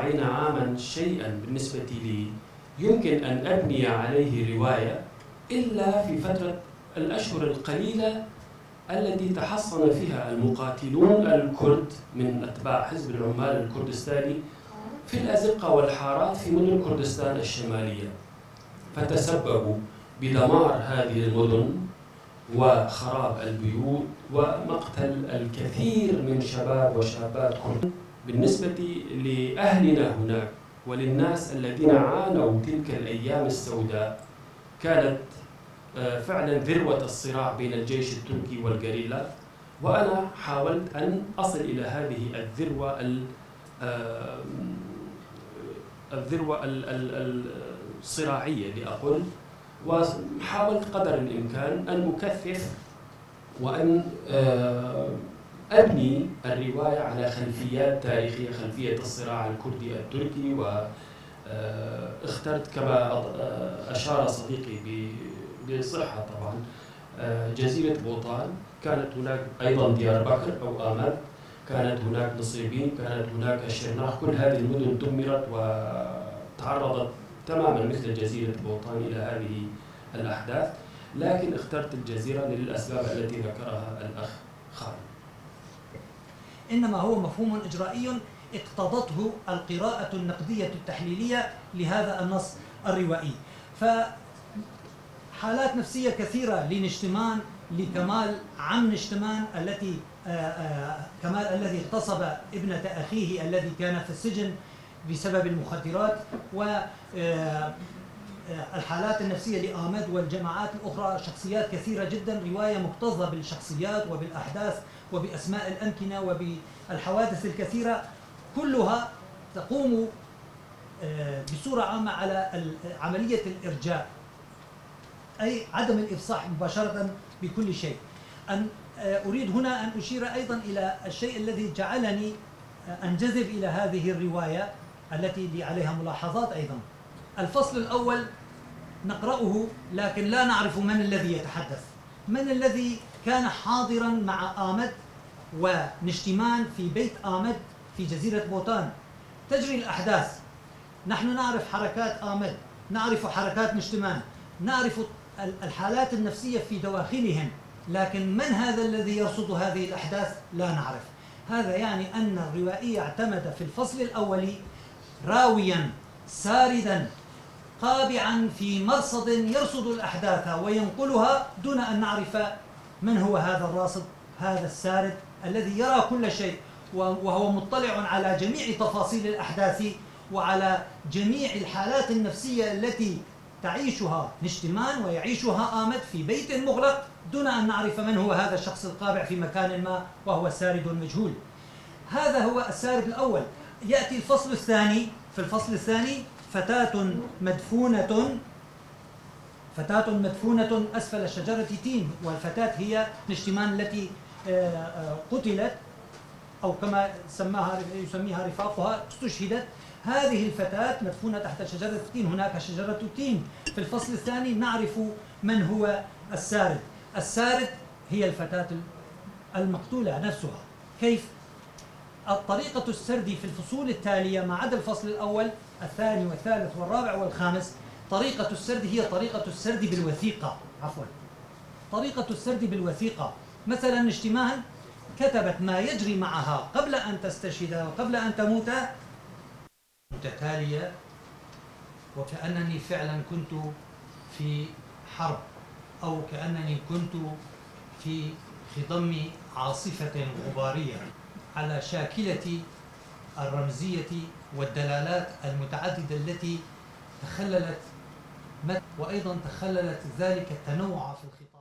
40 عاما شيئا بالنسبة لي يمكن أن أبني عليه رواية إلا في فترة الأشهر القليلة التي تحصن فيها المقاتلون الكرد من أتباع حزب العمال الكردستاني في الأزقة والحارات في مدن كردستان الشمالية، فتسببوا بدمار هذه المدن وخراب البيوت ومقتل الكثير من شباب وشابات كرد. بالنسبة لأهلنا هناك وللناس الذين عانوا تلك الأيام السوداء، كانت فعلا ذروة الصراع بين الجيش التركي والجريلا، وأنا حاولت أن أصل إلى هذه الذروة الصراعية لأقول، وحاولت قدر الإمكان أن أكثف وأن أبني الرواية على خلفيات تاريخية، خلفية الصراع الكردي التركي، واخترت كما أشار صديقي بصحة طبعا جزيرة بوطان، كانت هناك أيضا ديار بكر أو آمد، كانت هناك نصيبين، كانت هناك الشرناخ، كل هذه المدن دمرت وتعرضت تماما مثل جزيرة بوطان إلى هذه الأحداث، لكن اخترت الجزيرة للأسباب التي ذكرها الأخ خالد. إنما هو مفهوم إجرائي اقتضته القراءة النقدية التحليلية لهذا النص الروائي. فحالات نفسية كثيرة لنشتمان، لكمال عم نشتمان كمال الذي اغتصب ابنة أخيه الذي كان في السجن بسبب المخدرات، والحالات النفسية لآمد والجماعات الأخرى، شخصيات كثيرة جدا، رواية مكتظة بالشخصيات وبالأحداث وبأسماء الأمكنة وبالحوادث الكثيرة، كلها تقوم بصورة عامة على عملية الإرجاء، أي عدم الإفصاح مباشرة بكل شيء. أريد هنا أن أشير أيضا إلى الشيء الذي جعلني أنجذب إلى هذه الرواية التي لي عليها ملاحظات أيضا. الفصل الأول نقرأه لكن لا نعرف من الذي يتحدث، من الذي كان حاضرا مع آمد ونشتمان في بيت آمد في جزيرة بوطان. تجري الأحداث، نحن نعرف حركات آمد، نعرف حركات نشتمان، نعرف الحالات النفسية في دواخلهم، لكن من هذا الذي يرصد هذه الأحداث لا نعرف. هذا يعني أن الروائي اعتمد في الفصل الأول راويا ساردا قابعا في مرصد يرصد الأحداث وينقلها دون أن نعرف من هو هذا الراصد، هذا السارد الذي يرى كل شيء وهو مطلع على جميع تفاصيل الأحداث وعلى جميع الحالات النفسية التي تعيشها نشتمان ويعيشها آمد في بيت مغلق دون أن نعرف من هو هذا الشخص القابع في مكان ما وهو السارد المجهول. هذا هو السارد الأول. يأتي الفصل الثاني. في الفصل الثاني فتاة مدفونة أسفل شجرة تين، والفتاة هي نشتمان التي قتلت أو كما يسميها رفاقها استشهدت. هذه الفتاة مدفونة تحت شجرة تين، هناك شجرة تين. في الفصل الثاني نعرف من هو السارد. السارد هي الفتاة المقتولة نفسها. كيف؟ طريقة السرد في الفصول التالية ما عدا الفصل الأول، الثاني والثالث والرابع والخامس، طريقة السرد هي طريقة السرد بالوثيقة. طريقة السرد بالوثيقة. مثلا نشتمان كتبت ما يجري معها قبل أن تستشهد وقبل أن تموت متتالية، وكأنني فعلا كنت في حرب أو كأنني كنت في خضم عاصفة غبارية، على شاكلة الرمزية والدلالات المتعددة التي تخللت وأيضا تخللت ذلك التنوع في الخطاب.